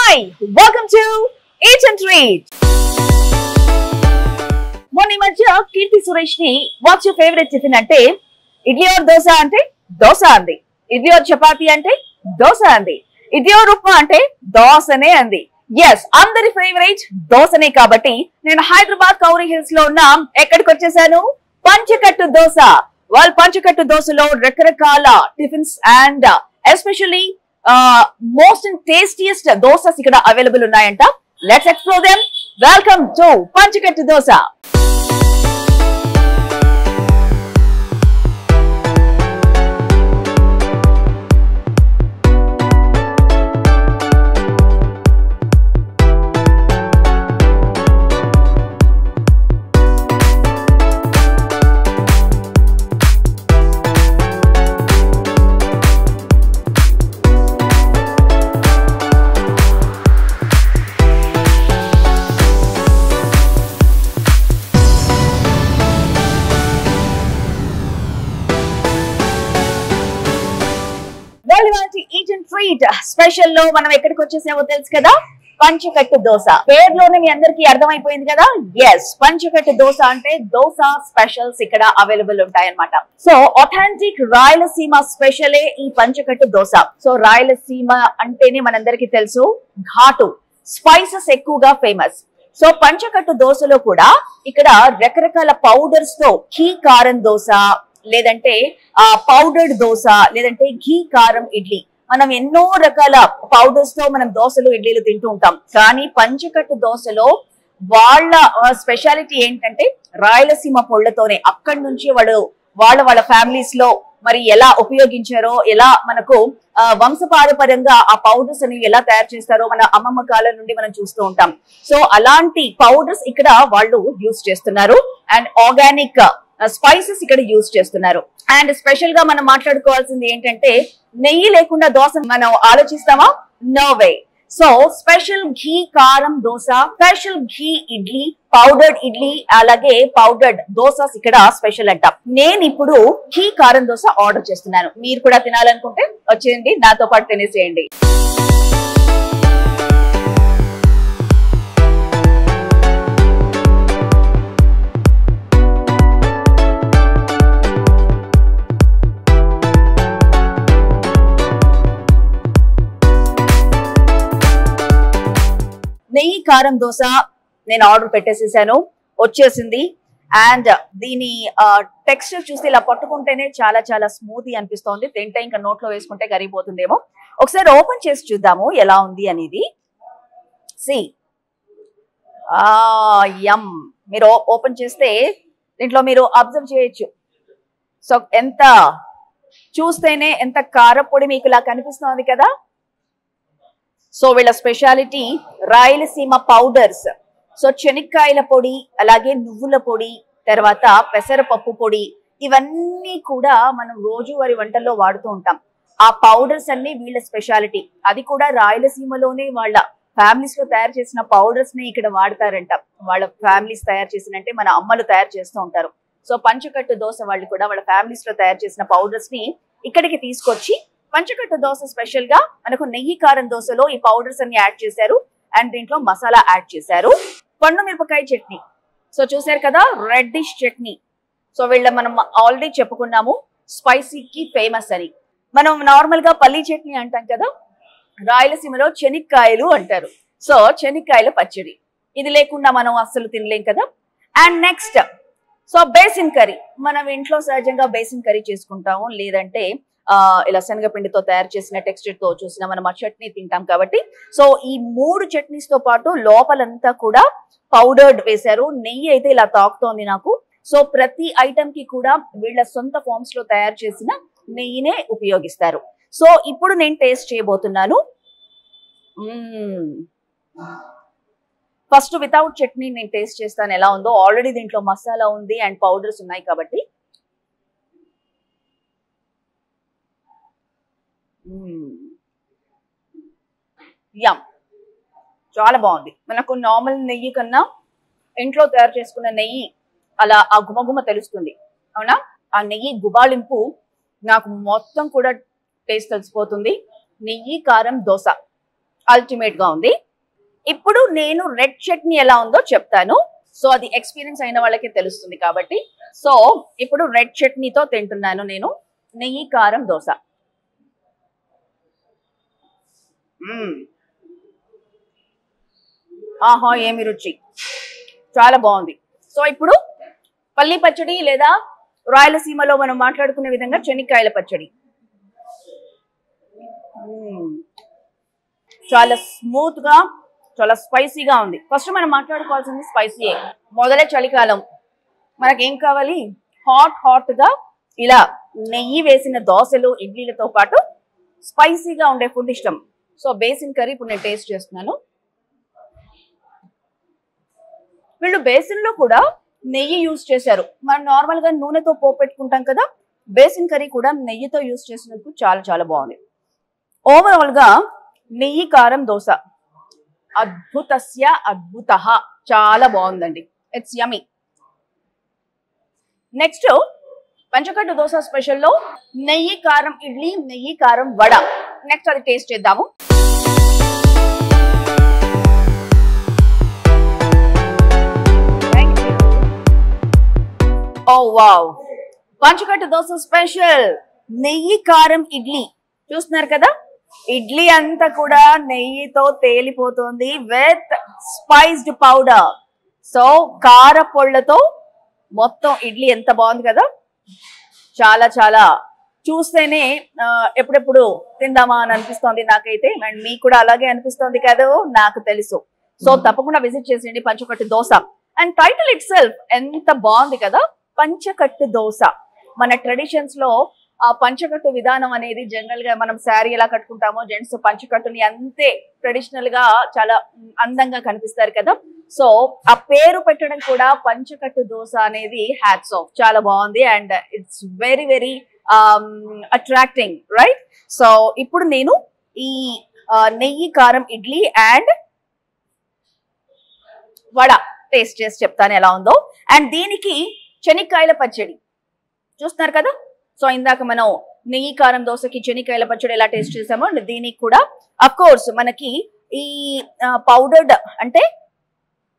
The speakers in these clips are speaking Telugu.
Hi, welcome to Eat and Treat. మొన్న ఈ మధ్య కీర్తి సురేష్ ని వాట్స్ యువర్ ఫేవరెట్ టిఫిన్ అంటే ఇడ్లీ ఆర్ దోశ అంటే దోశ అంది. ఇడ్లీ ఆర్ చపాతీ అంటే దోశ అంది. ఇడ్లీ ఆర్ ఉప్మా అంటే దోశనే అంది. ఎస్, అందరి ఫేవరెట్ దోశనే. కాబట్టి నేను హైదరాబాద్ కౌరీ హిల్స్ లో ఉన్న ఎక్కడికి వచ్చేసాను, పంచకట్టు దోశ. వాళ్ళ పంచకట్టు దోశలో రకరకాల tiffins and especially most and tastiest dosas ఇక్కడ అవైలబుల్ ఉన్నాయంట. Let's explore them. Welcome to Panchakattu Dosa. Eat and treat special లో మనం ఎక్కడికి వచ్చేసామో తెలుసు కదా, పంచకట్టు దోశ. పేరులోనే మీ అందరికి అర్థమైపోయింది కదా. ఎస్, పంచకట్టు దోశ అంటే దోశ స్పెషల్స్ ఇక్కడ అవైలబుల్ ఉంటాయన్నమాట. సో ఆథెంటిక్ రాయలసీమ స్పెషలే ఈ పంచకట్టు దోశ. సో రాయలసీమ అంటేనే మనందరికి తెలుసు ఘాటు, స్పైసెస్ ఎక్కువగా ఫేమస్. సో పంచకట్టు దోశలో కూడా ఇక్కడ రకరకాల పౌడర్స్ తో ఘీ కారం దోశ, లేదంటే పౌడర్డ్ దోశ, లేదంటే ఘీ కారం ఇడ్లీ, మనం ఎన్నో రకాల పౌడర్స్ తో మనం దోశలు ఇడ్లీలు తింటూ ఉంటాం. కానీ పంచకట్టు దోశలో వాళ్ళ స్పెషాలిటీ ఏంటంటే రాయలసీమ పొళ్ళతోనే అక్కడి నుంచి వాళ్ళ ఫ్యామిలీస్ లో మరి ఎలా ఉపయోగించారో, ఎలా మనకు వంశపారపర్యంగా ఆ పౌడర్స్ అనేవి ఎలా తయారు చేస్తారో మన అమ్మమ్మ కాలం నుండి మనం చూస్తూ ఉంటాం. సో అలాంటి పౌడర్స్ ఇక్కడ వాళ్ళు యూజ్ చేస్తున్నారు. అండ్ ఆర్గానిక్ స్పైసెస్ ఇక్కడ యూజ్ చేస్తున్నారు. అండ్ స్పెషల్ గా మనం మాట్లాడుకోవాల్సింది ఏంటంటే నెయ్యి లేకుండా దోశ మనం ఆలోచిస్తామా? No way. So special ghee కారం dosa, special ghee idli, powdered idli, అలాగే పౌడర్డ్ దోసస్ ఇక్కడ స్పెషల్ అంట. నేను ఇప్పుడు ఘీ కారం దోశ ఆర్డర్ చేస్తున్నాను. మీరు కూడా తినాలనుకుంటే వచ్చేయండి, నాతో పాటు తినేసేయండి. నెయ్యి కారం దోశ నేను ఆర్డర్ పెట్టేసేసాను, వచ్చేసింది. అండ్ దీని టెక్స్చర్ చూస్తే ఇలా పట్టుకుంటేనే చాలా చాలా స్మూత్ అనిపిస్తోంది. తింటే ఇంకా నోట్లో వేసుకుంటే కరిగిపోతుందేమో. ఒకసారి ఓపెన్ చేసి చూద్దాము ఎలా ఉంది అనేది. C M. మీరు ఓపెన్ చేస్తే దీంట్లో మీరు అబ్జర్వ్ చేయొచ్చు. సో ఎంత చూస్తేనే ఎంత కారపొడి మీకు ఇలా కనిపిస్తోంది కదా. సో వీళ్ళ స్పెషాలిటీ రాయలసీమ పౌడర్స్. సో శనక్కాయల పొడి, అలాగే నువ్వుల పొడి, తర్వాత పెసరపప్పు పొడి, ఇవన్నీ కూడా మనం రోజువారీ వంటల్లో వాడుతూ ఉంటాం. ఆ పౌడర్స్ అన్ని వీళ్ళ స్పెషాలిటీ. అది కూడా రాయలసీమలోనే వాళ్ళ ఫ్యామిలీస్ లో తయారు చేసిన పౌడర్స్ ని ఇక్కడ వాడతారంట. వాళ్ళ ఫ్యామిలీస్ తయారు చేసినంటే మన అమ్మలు తయారు చేస్తూ ఉంటారు. సో పంచకట్టు దోశ వాళ్ళు కూడా వాళ్ళ ఫ్యామిలీస్ లో తయారు చేసిన పౌడర్స్ ని ఇక్కడికి తీసుకొచ్చి పంచకట్టు దోశ స్పెషల్ గా మనకు నెయ్యి కారం దోశలో ఈ పౌడర్స్ అన్ని యాడ్ చేశారు. అండ్ దీంట్లో మసాలా యాడ్ చేశారు. పండు మిరపకాయ చట్నీ. సో చూసారు కదా, రెడ్డిష్ చట్నీ. సో మనం ఆల్రెడీ చెప్పుకున్నాము స్పైసీకి ఫేమస్ అని. మనం నార్మల్ గా పల్లీ చట్నీ అంటాం కదా, రాయలసీమలో శనక్కాయలు అంటారు. సో శనక్కాయల పచ్చడి, ఇది లేకుండా మనం అస్సలు తినలేం కదా. And next so basin curry. మనం ఇంట్లో సహజంగా బేసిన్ కర్రీ చేసుకుంటాము, లేదంటే ఇలా శనగపిండితో తయారు చేసిన టెక్స్చర్ తో చూసిన మనం ఆ చట్నీ తింటాం కాబట్టి. సో ఈ 3 చట్నీస్ తో పాటు లోపలంతా కూడా పౌడర్డ్ వేశారు. నెయ్యి అయితే ఇలా తాకుతోంది నాకు. సో ప్రతి ఐటమ్ కి కూడా వీళ్ళ సొంత ఫార్మ్స్ లో తయారు చేసిన నెయ్యినే ఉపయోగిస్తారు. సో ఇప్పుడు నేను టేస్ట్ చేయబోతున్నాను. ఫస్ట్ వితౌట్ చట్నీ నేను టేస్ట్ చేస్తాను ఎలా ఉందో. ఆల్రెడీ దీంట్లో మసాలా ఉంది అండ్ పౌడర్స్ ఉన్నాయి కాబట్టి. యమ్, చాలా బాగుంది. మనకు నార్మల్ నెయ్యి కన్నా ఇంట్లో తయారు చేసుకున్న నెయ్యి అలా ఆ గుమగుమ తెలుస్తుంది, అవునా? ఆ నెయ్యి గుబాళింపు నాకు మొత్తం కూడా టేస్ట్ తెలిసిపోతుంది. నెయ్యి కారం దోశ అల్టిమేట్ గా ఉంది. ఇప్పుడు నేను రెడ్ చట్నీ ఎలా ఉందో చెప్తాను. సో అది ఎక్స్పీరియన్స్ అయిన వాళ్ళకి తెలుస్తుంది కాబట్టి. సో ఇప్పుడు రెడ్ చట్నీతో తింటున్నాను నేను నెయ్యి కారం దోశ. ఆహా ఏమి రుచి, చాలా బాగుంది. సో ఇప్పుడు పల్లి పచ్చడి లేదా రాయలసీమలో మనం మాట్లాడుకునే విధంగా చెనిక్కాయల పచ్చడి. చాలా స్మూత్ గా, చాలా స్పైసీగా ఉంది. ఫస్ట్ మనం మాట్లాడుకోవాల్సింది స్పైసీయే. మొదలే చలికాలం, మనకేం కావాలి? హాట్ గా ఇలా నెయ్యి వేసిన దోశలు ఇడ్లీలతో పాటు స్పైసీగా ఉండే ఫుడ్ ఇష్టం. సో బేసిన్ కర్రీ ఇప్పుడు నేను టేస్ట్ చేస్తున్నాను. వీళ్ళు బేసిన్ లో కూడా నెయ్యి యూజ్ చేశారు. మనం నార్మల్ గా నూనెతో పోపు పెట్టుకుంటాం కదా, బేసిన్ కర్రీ కూడా నెయ్యితో యూజ్ చేసినందుకు చాలా చాలా బాగుంది. ఓవరాల్ గా నెయ్యి కారం దోశ అద్భుతస్య అద్భుతః, చాలా బాగుందండి. It's yummy. నెక్స్ట్ పంచకట్టు దోశ స్పెషల్లో నెయ్యి కారం ఇడ్లీ, నెయ్యి కారం వడ. నెక్స్ట్ అది టేస్ట్ చేద్దాము. ఓ వావ్, పంచకట్టు దోశ స్పెషల్ నెయ్యి కారం ఇడ్లీ. చూస్తున్నారు కదా, ఇడ్లీ అంతా కూడా నెయ్యితో తేలిపోతుంది విత్ స్పైస్డ్ పౌడర్. సో కార పొళ్ళతో మొత్తం ఇడ్లీ ఎంత బాగుంది కదా, చాలా చాలా చూస్తేనే ఎప్పుడెప్పుడు తిందామా అని అనిపిస్తోంది నాకైతే. అండ్ మీకు కూడా అలాగే అనిపిస్తోంది కదా, నాకు తెలుసు. సో తప్పకుండా విజిట్ చేసేయండి Panchakattu Dosa. And title itself ఎంత బాగుంది కదా, పంచకట్టు దోశ. మన ట్రెడిషన్స్ లో ఆ పంచకట్టు విధానం అనేది జనరల్ గా మనం శారీ ఎలా కట్టుకుంటామో జెంట్స్ పంచకట్టుని అంతే ట్రెడిషనల్ గా చాలా అందంగా కనిపిస్తారు కదా. సో ఆ పేరు పెట్టడం కూడా పంచకట్టు దోశ అనేది హ్యాట్స్ ఆఫ్, చాలా బాగుంది. And it's very very attracting, right? So ఇప్పుడు నేను ఈ నెయ్యి కారం ఇడ్లీ అండ్ వడ టేస్ట్ చేసి చెప్తాను ఎలా ఉందో. అండ్ దీనికి చెనిక్కాయల పచ్చడి చూస్తున్నారు కదా. సో ఇందాక మనం నెయ్యి కారం దోశకి చెనిక్కాయల పచ్చడి ఎలా టేస్ట్ చేసామో దీనికి కూడా అఫ్ కోర్స్ మనకి ఈ పౌడర్డ్ అంటే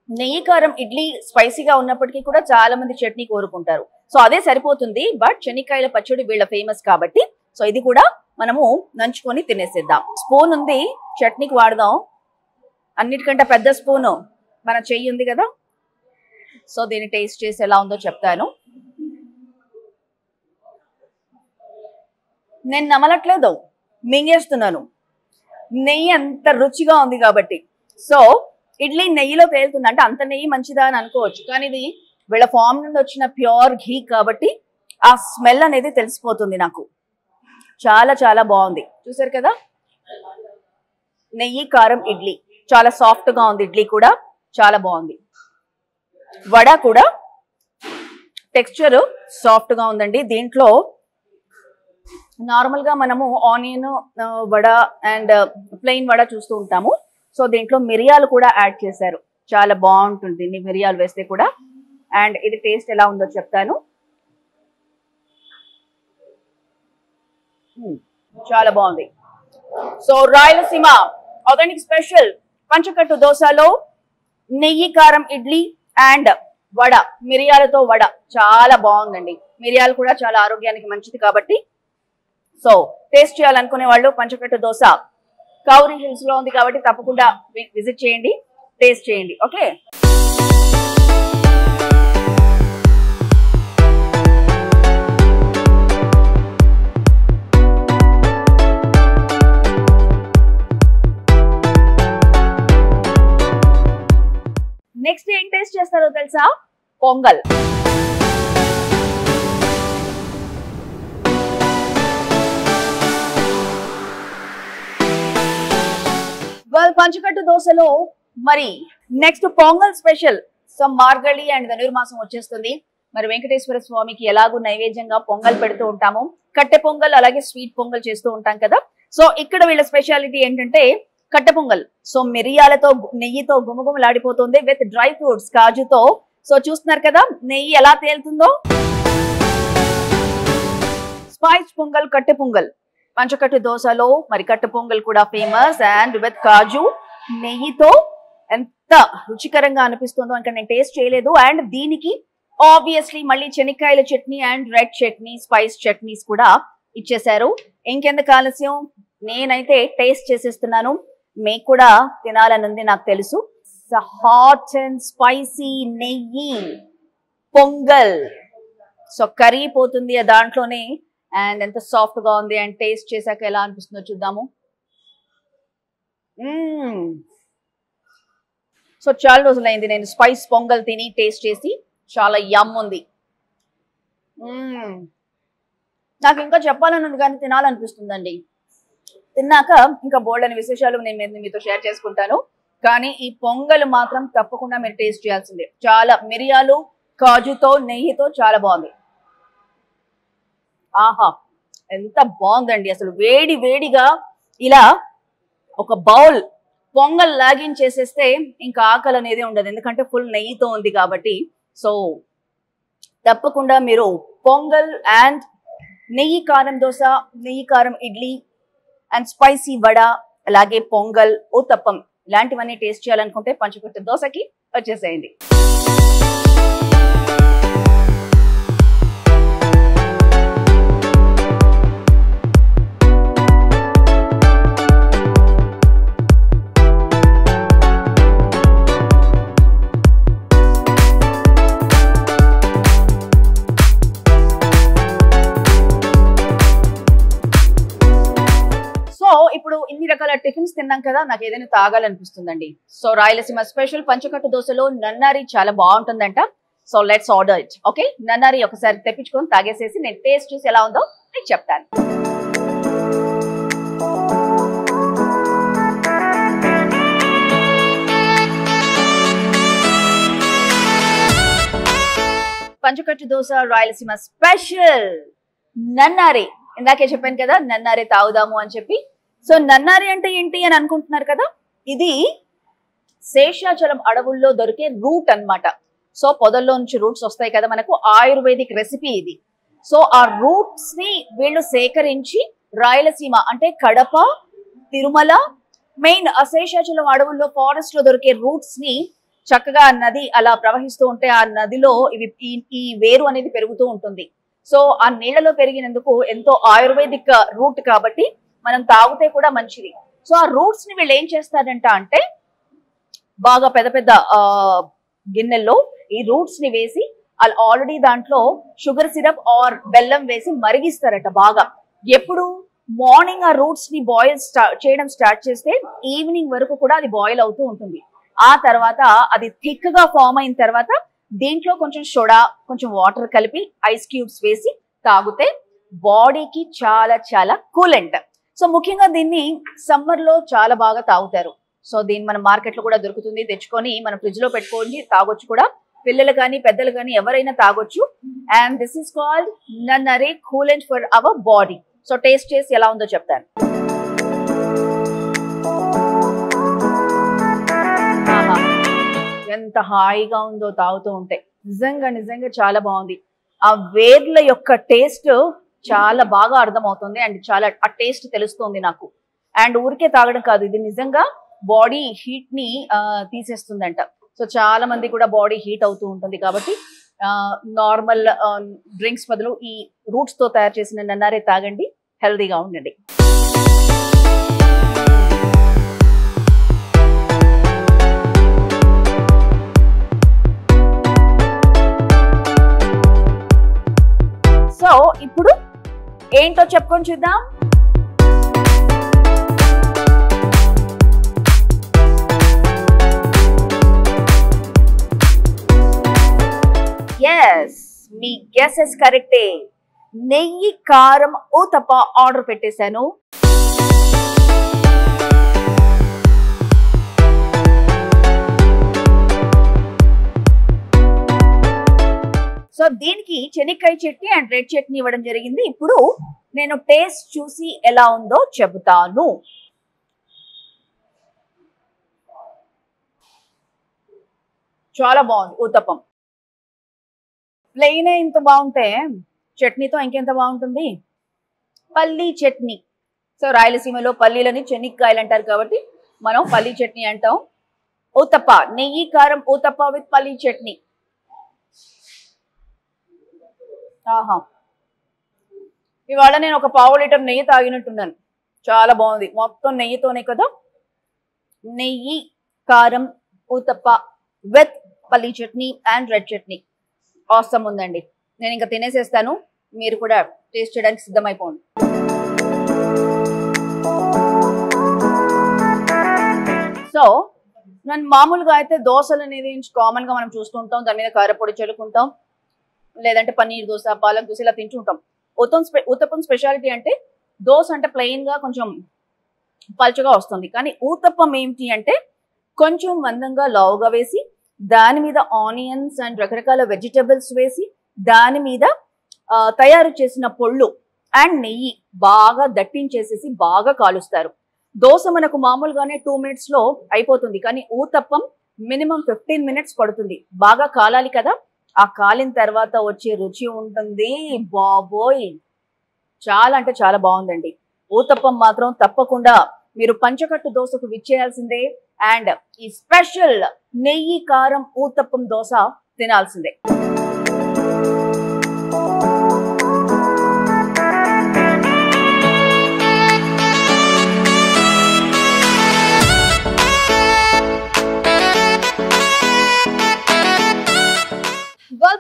నెయ్యి కారం ఇడ్లీ స్పైసీగా ఉన్నప్పటికీ కూడా చాలా మంది చట్నీ కోరుకుంటారు. సో అదే సరిపోతుంది. బట్ చెనిక్కాయల పచ్చడి వీళ్ళ ఫేమస్ కాబట్టి సో ఇది కూడా మనము నంచుకొని తినేసేద్దాం. స్పూన్ ఉంది, చట్నీకి వాడదాం. అన్నిటికంటే పెద్ద స్పూను మన చెయ్యి ఉంది కదా. సో దీన్ని టేస్ట్ చేసి ఎలా ఉందో చెప్తాను. నేను నమలట్లేదు, మింగేస్తున్నాను. నెయ్యి అంత రుచిగా ఉంది కాబట్టి. సో ఇడ్లీ నెయ్యిలో తేలుతుంది అంటే అంత నెయ్యి మంచిదా అని అనుకోవచ్చు, కానీ ఇది వీళ్ళ ఫామ్ నుండి వచ్చిన ప్యూర్ ఘీ కాబట్టి ఆ స్మెల్ అనేది తెలిసిపోతుంది నాకు. చాలా చాలా బాగుంది. చూసారు కదా, నెయ్యి కారం ఇడ్లీ చాలా సాఫ్ట్ గా ఉంది. ఇడ్లీ కూడా చాలా బాగుంది. వడ కూడా టెక్స్చర్ సాఫ్ట్ గా ఉందండి. దీంట్లో నార్మల్ గా మనము onion vada and plain vada చూస్తూ ఉంటాము. సో దీంట్లో మిరియాలు కూడా యాడ్ చేశారు, చాలా బాగుంటుంది మిరియాలు వేస్తే కూడా. అండ్ ఇది టేస్ట్ ఎలా ఉందో చెప్తాను. చాలా బాగుంది. So Rayalaseema authentic special Panchakattu దోశలో నెయ్యి కారం ఇడ్లీ అండ్ వడ, మిరియాలతో వడ చాలా బాగుందండి. మిరియాలు కూడా చాలా ఆరోగ్యానికి మంచిది కాబట్టి సో టేస్ట్ చేయాలనుకునే వాళ్ళు పంచకట్టు దోశ కౌరీ హిల్స్ లో ఉంది కాబట్టి తప్పకుండా విజిట్ చేయండి, టేస్ట్ చేయండి. ఓకే, నెక్స్ట్ ఏం టేస్ట్ చేస్తారో తెలుసా? పొంగల్. పంచకట్టు దోశలో మరి next Pongal special. So Margazhi and Dhanurmasam వచ్చేస్తుంది. మరి వెంకటేశ్వర స్వామికి ఎలాగూ నైవేద్యంగా పొంగల్ పెడుతూ ఉంటాము. కట్టె పొంగల్ అలాగే స్వీట్ పొంగల్ చేస్తూ ఉంటాం కదా. సో ఇక్కడ వీళ్ళ స్పెషాలిటీ ఏంటంటే కట్టె పొంగల్. సో మిరియాలతో నెయ్యితో గుమగుమలాడిపోతుంది విత్ డ్రై ఫ్రూట్స్ కాజుతో. సో చూస్తున్నారు కదా నెయ్యి ఎలా తేలుతుందో. స్పైస్ పొంగల్, కట్టె పొంగల్ పంచకట్టు దోశలో మరి కట్టు పొంగల్ కూడా ఫేమస్ అండ్ విత్ కాజు నెయ్యితో ఎంత రుచికరంగా అనిపిస్తుందో ఇంకా నేను టేస్ట్ చేయలేదు. అండ్ దీనికి ఆబ్వియస్లీ మళ్ళీ శనక్కాయల chutney and red chutney spice chutneys కూడా ఇచ్చేసారు. ఇంకెందుకు ఆలస్యం, నేనైతే టేస్ట్ చేసేస్తున్నాను. మీకు కూడా తినాలనుంది నాకు తెలుసు. హాట్ అండ్ స్పైసీ నెయ్యి పొంగల్. సో కరిగిపోతుంది దాంట్లోనే. అండ్ ఎంత సాఫ్ట్ గా ఉంది. అండ్ టేస్ట్ చేశాక ఎలా అనిపిస్తుందో చూద్దాము. సో చాలా రోజులైంది నేను స్పైస్ పొంగల్ తిని టేస్ట్ చేసి. చాలా యమ్ ఉంది. నాకు ఇంకా చెప్పాలని ఉంది కానీ తినాలనిపిస్తుందండి. తిన్నాక ఇంకా బోల్డ్ అని విశేషాలు నేను మీతో షేర్ చేసుకుంటాను. కానీ ఈ పొంగల్ మాత్రం తప్పకుండా మీరు టేస్ట్ చేయాల్సిందే. చాలా మిరియాలు కాజుతో నెయ్యితో చాలా బాగుంది. ఆహా ఎంత బాగుందండి అసలు. వేడి వేడిగా ఇలా ఒక బౌల్ పొంగల్ లాగించేసేస్తే ఇంకా ఆకలి అనేది ఉండదు, ఎందుకంటే ఫుల్ నెయ్యితో ఉంది కాబట్టి. సో తప్పకుండా మీరు పొంగల్ అండ్ నెయ్యి కారం దోశ, నెయ్యి కారం ఇడ్లీ అండ్ స్పైసీ వడ, అలాగే పొంగల్, ఊతప్పం ఇలాంటివన్నీ టేస్ట్ చేయాలనుకుంటే పంచకట్టు దోశకి వచ్చేసేయండి. ఇప్పుడు ఇన్ని రకాల టిఫిన్స్ తిన్నాం కదా, నాకు ఏదైనా తాగాలనిపిస్తుందండి. సో రాయలసీమ స్పెషల్ పంచకట్టు దోశలో నన్నారి చాలా బాగుంటుందంట. So let's order it. Okay, nannari ఒకసారి తెప్పించుకొని తాగేసేసి నేను టేస్ట్ చూసి ఎలా ఉందో నేను చెప్తాను. పంచకట్టు దోశ రాయలసీమ స్పెషల్ నన్నారి. ఇందాకే చెప్పాను కదా నన్నారి తాగుదాము అని చెప్పి. సో నన్నారి అంటే ఏంటి అని అనుకుంటున్నారు కదా, ఇది శేషాచలం అడవుల్లో దొరికే రూట్ అన్నమాట. సో పొదల్లో నుంచి రూట్స్ వస్తాయి కదా మనకు, ఆయుర్వేదిక్ రెసిపీ ఇది. సో ఆ రూట్స్ ని వీళ్ళు సేకరించి రాయలసీమ అంటే కడప, తిరుమల, మెయిన్ శేషాచలం అడవుల్లో ఫారెస్ట్ లో దొరికే రూట్స్ ని చక్కగా నది అలా ప్రవహిస్తూ ఉంటే ఆ నదిలో ఈ వేరు అనేది పెరుగుతూ ఉంటుంది. సో ఆ నీళ్లలో పెరిగినందుకు ఎంతో ఆయుర్వేదిక్ రూట్ కాబట్టి మనం తాగితే కూడా మంచిది. సో ఆ రూట్స్ ని వీళ్ళు ఏం చేస్తారంట అంటే బాగా పెద్ద పెద్ద గిన్నెల్లో ఈ రూట్స్ ని వేసి ఆల్రెడీ దాంట్లో షుగర్ సిరప్ ఆర్ బెల్లం వేసి మరిగిస్తారట బాగా. ఎప్పుడు మార్నింగ్ ఆ రూట్స్ ని బాయిల్ చేయడం స్టార్ట్ చేస్తే ఈవినింగ్ వరకు కూడా అది బాయిల్ అవుతూ ఉంటుంది. ఆ తర్వాత అది థిక్ గా ఫామ్ అయిన తర్వాత దీంట్లో కొంచెం సోడా, కొంచెం వాటర్ కలిపి ఐస్ క్యూబ్స్ వేసి తాగితే బాడీకి చాలా చాలా కూలెంట్. సో ముఖ్యంగా దీన్ని సమ్మర్ లో చాలా బాగా తాగుతారు. సో దీన్ని మన మార్కెట్ లో కూడా దొరుకుతుంది, తెచ్చుకొని మన ఫ్రిడ్జ్ లో పెట్టుకొని తాగొచ్చు కూడా. పిల్లలు కానీ పెద్దలు కానీ ఎవరైనా తాగొచ్చు. And this is called nannari coolant for our body. So taste చేసి ఎలా ఉందో చెప్తాను. ఎంత హాయిగా ఉందో తాగుతూ ఉంటే. నిజంగా నిజంగా చాలా బాగుంది. ఆ వేర్ల యొక్క టేస్ట్ చాలా బాగా అర్థమవుతుంది అండ్ చాలా ఆ టేస్ట్ తెలుస్తుంది నాకు. అండ్ ఊరికే తాగడం కాదు, ఇది నిజంగా బాడీ హీట్ ని తీసేస్తుందంట. సో చాలా మంది కూడా బాడీ హీట్ అవుతూ ఉంటుంది కాబట్టి నార్మల్ డ్రింక్స్ బదులు ఈ రూట్స్ తో తయారు చేసిన నన్నారే తాగండి, హెల్దీగా ఉండండి. సో ఇప్పుడు ఏంటో చెప్పుకొని చూద్దాం. ఎస్, మీ గెసెస్ కరెక్టే. నెయ్యి కారం ఊతప్ప ఆర్డర్ పెట్టేశాను. సో దీనికి శనక్కాయ చట్నీ అండ్ రెడ్ చట్నీ ఇవ్వడం జరిగింది. ఇప్పుడు నేను టేస్ట్ చూసి ఎలా ఉందో చెబుతాను. చాలా బాగుంది ఊతప్పం. ప్లెయిన్ ఇంత బాగుంటే చట్నీతో ఇంకెంత బాగుంటుంది. పల్లీ చట్నీ సో రాయలసీమలో పల్లీలని చెనిక్కాయలు అంటారు కాబట్టి మనం పల్లీ చట్నీ అంటాం. ఊతప్ప, నెయ్యి కారం ఊతప్ప విత్ పల్లీ చట్నీ. ఆహా, ఇవాళ నేను ఒక పావు లీటర్ నెయ్యి తాగినట్టున్నాను. చాలా బాగుంది, మొత్తం నెయ్యితోనే కదా. నెయ్యి కారం ఊతప్ప విత్ పల్లీ chutney and red chutney awesome ఉందండి. నేను ఇంకా తినేసేస్తాను, మీరు కూడా టేస్ట్ చేయడానికి సిద్ధమైపోండి. సో నేను మామూలుగా అయితే దోశలు అనేది కామన్ గా మనం చూస్తుంటాం, దాని మీద కారపొడి చల్లుకుంటాం, లేదంటే పన్నీర్ దోశ, పాలక్ దోశ ఇలా తింటుంటాం. ఊతప్పం స్పెషాలిటీ అంటే దోశ అంటే ప్లెయిన్ గా కొంచెం పల్చగా వస్తుంది, కానీ ఊతప్పం ఏంటి అంటే కొంచెం మందంగా లావుగా వేసి దాని మీద ఆనియన్స్ అండ్ రకరకాల వెజిటబుల్స్ వేసి దాని మీద తయారు చేసిన పొళ్ళు అండ్ నెయ్యి బాగా దట్టించేసేసి బాగా కాలుస్తారు. దోశ మనకు మామూలుగానే 2 minutes లో అయిపోతుంది, కానీ ఊతప్పం మినిమం 15 minutes పడుతుంది. బాగా కాలాలి కదా, ఆ కాలిన తర్వాత వచ్చే రుచి ఉంటుంది బాబోయ్, చాలా అంటే చాలా బాగుందండి. ఊతప్పం మాత్రం తప్పకుండా మీరు పంచకట్టు దోశకు విచ్చేయాల్సిందే, అండ్ ఈ స్పెషల్ నెయ్యి కారం ఊతప్పం దోశ తినాల్సిందే.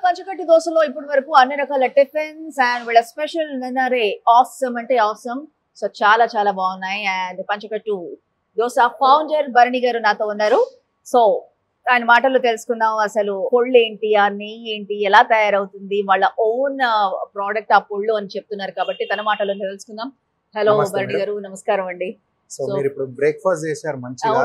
పంచకట్టు దోశలో ఇప్పటి వరకు అన్ని రకాల టిఫిన్స్ అండ్ వీళ్ళ స్పెషల్ నిన్నరే ఆసమ్ అంటే ఆసమ్. సో చాలా చాలా బాగున్నాయి. అండ్ పంచకట్టు దోశ ఫౌండర్ భరణి గారు నాతో ఉన్నారు. సో ఆయన మాటల్లో తెలుసుకుందాం, అసలు పొళ్ళు ఏంటి, ఆ నెయ్యి ఏంటి, ఎలా తయారవుతుంది, వాళ్ళ ఓన్ ప్రోడక్ట్ ఆ పొళ్ళు అని చెప్తున్నారు కాబట్టి తన మాటల్లో తెలుసుకుందాం. హలో భరణి గారు, నమస్కారం అండి. సో మీరు ఇప్పుడు బ్రేక్ఫాస్ట్ చేశారు మంచిగా,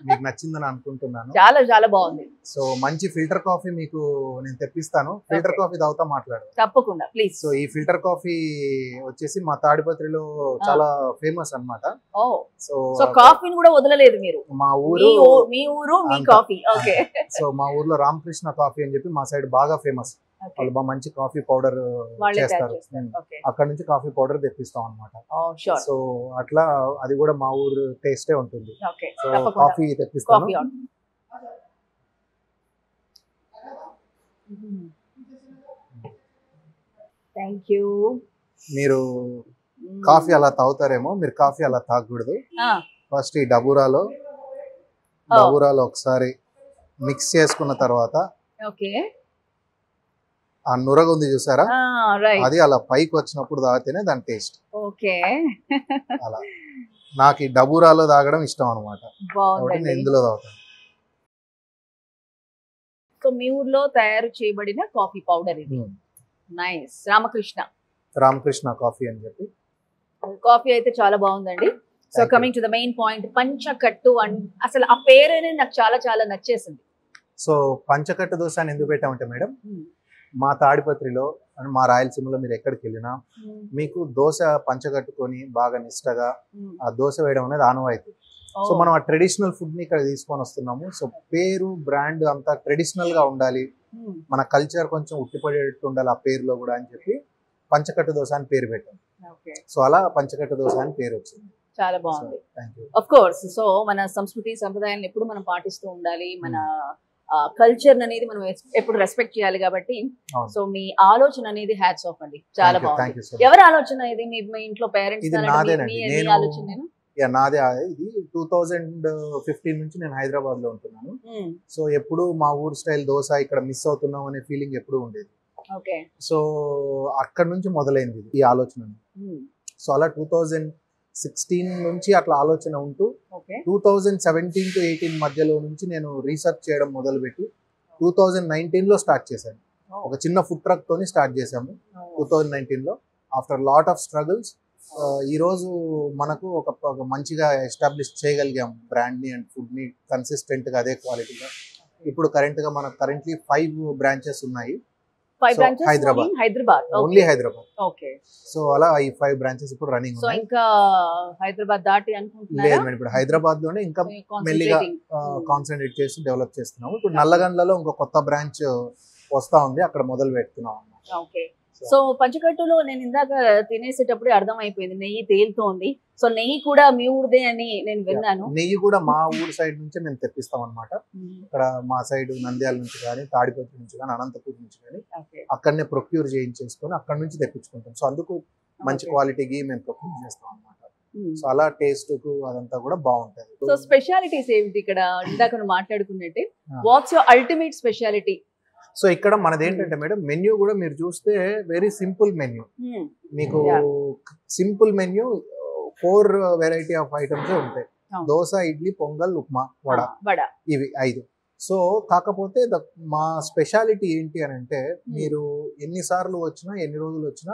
మీకు నచ్చిందని అనుకుంటున్నాను. చాలా చాలా బాగుంది. సో మంచి ఫిల్టర్ కాఫీ మీకు నేను తెప్పిస్తాను, ఫిల్టర్ కాఫీ తాగుతా మాట్లాడు. తప్పకుండా ప్లీజ్. సో ఈ ఫిల్టర్ కాఫీ వచ్చేసి మా తాడిపత్రిలో చాలా ఫేమస్ అన్నమాట. సో కాఫీని కూడా వదలలేదు మీరు, మా ఊరు మీ ఊరు మీ కాఫీ. ఓకే. సో మా ఊర్లో రామకృష్ణ కాఫీ అని చెప్పి మా సైడ్ బాగా ఫేమస్. వాళ్ళు బాగా మంచి కాఫీ పౌడర్ చేస్తారు, అక్కడ నుంచి కాఫీ పౌడర్ తెప్పిస్తాం అనమాట. సో అట్లా అది కూడా మా ఊరు టేస్టే ఉంటుంది. సో కాఫీ తెప్పిస్తాను. Thank you. మీరు కాఫీ అలా తాగుతారేమో, మీరు కాఫీ అలా తాగకూడదు. ఫస్ట్ ఈ డబూరాలో ఒకసారి మిక్స్ చేసుకున్న తర్వాత ఆ నురగ ఉంది చూసారా, అది అలా పైకి వచ్చినప్పుడు తాగితేనే దాని టేస్ట్. అలా నాకు ఈ డబూరాలో తాగడం ఇష్టం అనమాట, నేను ఇందులో తాగుతాను. సో మీ ఊర్లో తయారు చేయబడిన కాఫీ పౌడర్ ఇది. నైస్. రామకృష్ణ కాఫీ అని చెప్పి కాఫీ అయితే చాలా బాగుందండి. So coming to the main point, Panchakattu అసలు ఆ పేరేనే నాకు చాలా చాలా నచ్చేసింది. సో పంచకట్టు దోశ అని ఎందుకు పెట్టామంటే మేడం, మా తాడిపత్రిలో మా రాయలసీమలో మీరు ఎక్కడికి వెళ్ళినా మీకు దోశ పంచగట్టుకొని బాగా నిష్టగా ఆ దోశ వేయడం అనేది ఆనవాయితీ. సో మనం ఆ ట్రెడిషనల్ ఫుడ్ ని ఇక్కడ తీసుకొని వస్తున్నాము. సో పేరు బ్రాండ్ అంతా ట్రెడిషనల్ గా ఉండాలి, మన కల్చర్ కొంచెం ఉట్టిపడేటట్టు ఉండాలి ఆ పేరులో కూడా అని చెప్పి పంచకట్టు దోశ అని పేరు పెట్టాం. సో అలా పంచకట్టు దోశ అని పేరు వచ్చింది. చాలా బాగుంది. Of course. సో మన సంస్కృతి సంప్రదాయాలను ఎప్పుడు మనం పాటిస్తూ ఉండాలి, మన కల్చర్ అనేది మనం ఎప్పుడు రెస్పెక్ట్ చేయాలి కాబట్టి. సో మీ ఆలోచన అనేది హ్యాట్స్ ఆఫ్ అండి, చాలా బాగుంది. ఎవరి ఆలోచన ఇది? మీ ఇంట్లో పేరెంట్స్ ఆలోచన? నాదే. ఇది 2015 నుంచి నేను హైదరాబాద్ లో ఉంటున్నాను. సో ఎప్పుడు మా ఊరు స్టైల్ దోశ ఇక్కడ మిస్ అవుతున్నాం అనే ఫీలింగ్ ఎప్పుడు ఉండేది. సో అక్కడ నుంచి మొదలైంది ఈ ఆలోచన. సో అలా 2016 నుంచి అట్లా ఆలోచన ఉంటూ 2017 to 18 మధ్యలో నుంచి నేను రీసెర్చ్ చేయడం మొదలుపెట్టి 2019 లో స్టార్ట్ చేశాను. ఒక చిన్న ఫుడ్ ట్రక్ తోని స్టార్ట్ చేశాము 2019 లో. ఆఫ్టర్ లాట్ ఆఫ్ స్ట్రగుల్స్ ఈ రోజు మనకు ఒక మంచిగా ఎస్టాబ్లిష్ చేయగలిగాం బ్రాండ్ ని అండ్ ఫుడ్ ని కన్సిస్టెంట్ గా అదే క్వాలిటీగా. ఇప్పుడు మనకు కరెంట్లీ 5 బ్రాంచెస్ ఉన్నాయి. హైదరాబాద్ ఓన్లీ హైదరాబాద్. సో అలా ఈ 5 బ్రాంచెస్ ఇప్పుడు రన్నింగ్ ఉన్నాయి. ఇంకా హైదరాబాద్ దాటి అనుకుంటున్నారా? లేదు మేడం, ఇప్పుడు హైదరాబాద్ లోనే ఇంకా మెల్లిగా కాన్సన్ట్రేట్ చేసి డెవలప్ చేస్తున్నాము. ఇప్పుడు నల్లగండ్లలో ఇంకో కొత్త బ్రాంచ్ వస్తా ఉంది, అక్కడ మొదలు పెడుతున్నాం. ఓకే. సో సో పంచకట్టులో నేను ఇందాక తినేసేటప్పుడే అర్థం అయిపోయింది, నెయ్యి తేలుతోంది. సో నెయ్యి కూడా మీ ఊరిదే అని నేను విన్నాను. నెయ్యి కూడా మా ఊరు సైడ్ నుంచే మేము తెప్పిస్తాం అనమాట. ఇక్కడ మా సైడ్ నంద్యాల నుంచి కానీ, తాడిపత్రి నుంచి కానీ, అనంతపూర్ నుంచి కానీ అక్కడనే ప్రొక్యూర్ చేయించేసుకొని అక్కడ నుంచి తెప్పించుకుంటాం. సో అందుకు మంచి క్వాలిటీకి మేము ప్రొక్యూర్ చేస్తాం అనమాట. సో అలా టేస్ట్ కు అదంతా కూడా బాగుంటది. సో స్పెషాలిటీస్ ఏమిటి ఇక్కడ? ఇందాక మాట్లాడుకున్నట్టే what's your ultimate speciality? So ఇక్కడ మనది ఏంటంటే మేడం, మెన్యూ కూడా మీరు చూస్తే వెరీ సింపుల్ మెన్యూ. మీకు simple menu 4 variety of items ఉంటాయి. దోశ, ఇడ్లీ, పొంగల్, ఉప్మా, వడ, ఇవి 5. సో కాకపోతే మా స్పెషాలిటీ ఏంటి అని అంటే, మీరు ఎన్నిసార్లు వచ్చినా, ఎన్ని రోజులు వచ్చినా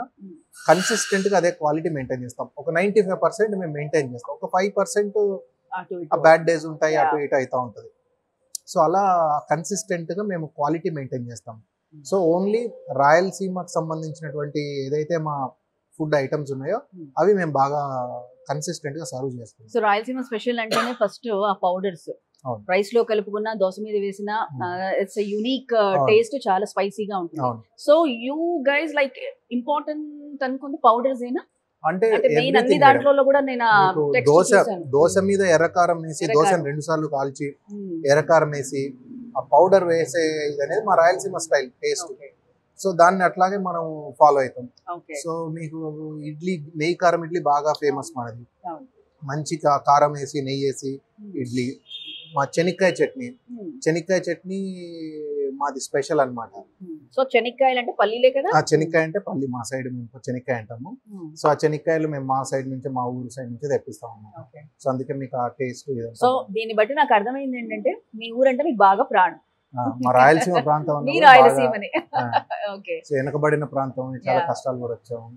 కన్సిస్టెంట్ గా అదే క్వాలిటీ మెయింటైన్ చేస్తాం. ఒక 95% మేము మెయింటైన్ చేస్తాం. ఒక 5% బ్యాడ్ డేస్ ఉంటాయి, అటు ఇటు అవుతా ఉంటది. సో అలా కన్సిస్టెంట్ గా మేము క్వాలిటీ మెయింటైన్ చేస్తాం. సో ఓన్లీ రాయలసీమకు సంబంధించినటువంటి ఏదైతే మా ఫుడ్ ఐటమ్స్ ఉన్నాయో అవి మేము బాగా కన్సిస్టెంట్ గా సర్వ్ చేస్తాం. సో రాయలసీమ స్పెషల్ అంటేనే ఫస్ట్ ఆ పౌడర్స్ రైస్ లో కలుపుకున్న, దోశ మీద వేసిన, ఇట్స్ ఎ యూనిక్ టేస్ట్, చాలా స్పైసీగా ఉంటుంది. So you guys like important అనుకుంది పౌడర్స్ ఏనా? అంటే అన్ని దాంట్లో కూడా నేను దోశ మీద ఎర్రకారం వేసి, దోశను 2 సార్లు కాల్చి ఎర్రకారం వేసి ఆ పౌడర్ వేసే ఇది అనేది మా రాయలసీమ స్టైల్ టేస్ట్. సో దాన్ని అట్లాగే మనం ఫాలో అవుతాం. సో మీకు ఇడ్లీ, నెయ్యి కారం ఇడ్లీ బాగా ఫేమస్ మనది. మంచి కారం వేసి, నెయ్యి వేసి ఇడ్లీ. మా చెనిక్కాయ చట్నీ మాది స్పెషల్ అన్నమాట. సో చెనిక్కాయలు అంటే పల్లీలే కదా? చెనిక్కాయ అంటే పల్లి, మా సైడ్ మేము చెనిక్కాయ అంటాము. సో ఆ చెనిక్కాయలు మేము మా సైడ్ నుంచి, మా ఊరు సైడ్ నుంచి తెప్పిస్తాం అన్నమాట. సో అందుకే మీకు ఆ టేస్ట్. సో దీన్ని బట్టి నాకు అర్థమైంది ఏంటంటే మీ ఊరంటే మీకు బాగా ప్రాణం. మా రాయలసీమ ప్రాంతం వెనకబడిన ప్రాంతం, చాలా కష్టాలు కూడా వచ్చాము.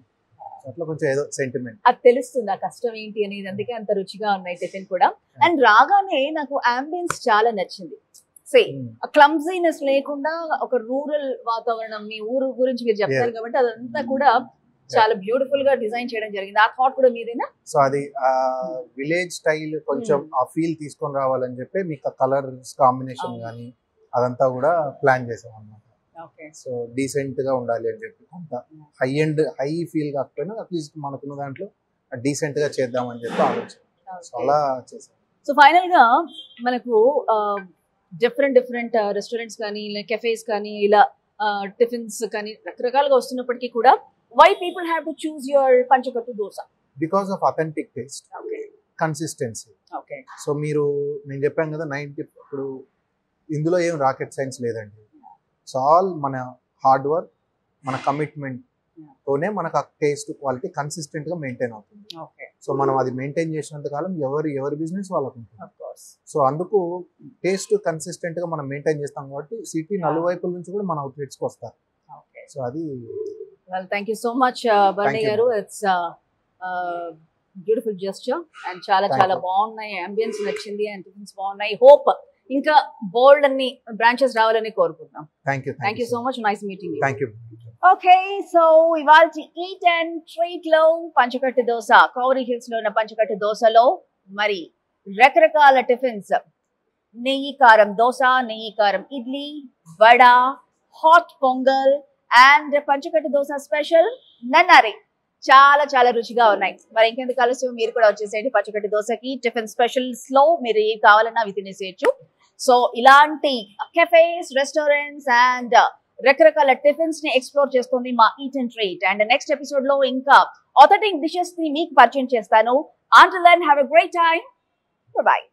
అట్లా కొంచెం ఏదో సెంటిమెంట్ అది తెలుస్తుంది, ఆ కష్టం ఏంటి అనేది. అందుకే అంత రుచిగా ఉన్నాయి టిఫిన్ కూడా. అండ్ రాగానే నాకు అంబియన్స్ చాలా నచ్చింది. క్లమ్జీనెస్ లేకుండా ఒక రూరల్ వాతావరణం, మీ ఊరు గురించి మీరు చెప్తారు కాబట్టి అదంతా కూడా చాలా బ్యూటిఫుల్ గా డిజైన్ చేయడం జరిగింది. ఆ థాట్ కూడా మీదేనా? సో అది విలేజ్ స్టైల్ కొంచెం ఆ ఫీల్ తీసుకొని రావాలని చెప్పి మీకు కలర్స్ కాంబినేషన్ కానీ అదంతా కూడా ప్లాన్ చేసాం అన్నమాట. సో డీసెంట్ గా ఉండాలి అని చెప్పి, కొంత హై ఫీల్ కాకపోయినా అట్లీస్ట్ మనకున్న దాంట్లో డీసెంట్ గా చేద్దామని చెప్పి ఆలోచన. సో అలా చేసాం. సో ఫైనల్ గా మనకు డిఫరెంట్ రెస్టారెంట్స్ కానీ, కెఫేస్ కానీ, ఇలా టిఫిన్స్ కానీ రకరకాలుగా వస్తున్నప్పటికీ కూడా why people have to choose your పంచకట్టు దోశ? Because of authentic taste, consistency. So మీరు నేను చెప్పాను కదా, 90 ఇప్పుడు ఇందులో ఏం రాకెట్ సైన్స్ లేదండి. సో ఆల్ మన హార్డ్ వర్క్, మన కమిట్మెంట్ తోనే మనకు ఆ టేస్ట్, క్వాలిటీ కన్సిస్టెంట్ గా మెయింటైన్ అవుతుంది. సో మనం అది మెయింటైన్ చేసినంత కాలం ఎవరి బిజినెస్ వాళ్ళకు ఉంటుంది. సో అందుకు టేస్ట్ కన్సిస్టెంట్ గా మనం మెయింటైన్ చేస్తాం కాబట్టి సిటీ నలువైపుల నుంచి కూడా మన అవుట్లెట్స్ కి వస్తారు. సో అది Well, thank you so much, Barney garu. It's beautiful gesture and చాలా బాగున్నాయి. అంబియన్స్ నచ్చింది and టిఫిన్స్ బాగున్నాయి. హోప్ ఇంకా బోల్డ్ అన్ని బ్రాంచెస్ రావాలని కోరుకుంటున్నాం. Thank you so much. Nice meeting you. Thank you. Okay, so ఇవాల్టి ఈట్ అండ్ ట్రీట్ లో పంచకట్టు దోశ, కౌరీ హిల్స్ లో ఉన్న పంచకట్టు దోశలో మరి రకరకాల టిఫిన్స్, నెయ్యి కారం దోశ, నెయ్యి కారం idli, vada, hot Pongal and Panchakattu Dosa special nannari చాలా రుచిగా ఉన్నాయి. మరి ఇంకెందుకు ఆలస్యం, మీరు కూడా వచ్చేసేయండి పంచకట్టు దోశకి. టిఫిన్ స్పెషల్స్ లో మీరు ఏం కావాలన్నా అవి తినేసేయచ్చు. సో ఇలాంటి కెఫేస్, రెస్టారెంట్స్ అండ్ రకరకాల టిఫిన్స్ ని ఎక్స్ప్లోర్ చేస్తుంది మా eat and treat. And next episode లో ఇంకా ఆథెంటిక్ డిషెస్ ని మీకు పరిచయం చేస్తాను. Until then, have a great time. Bye bye.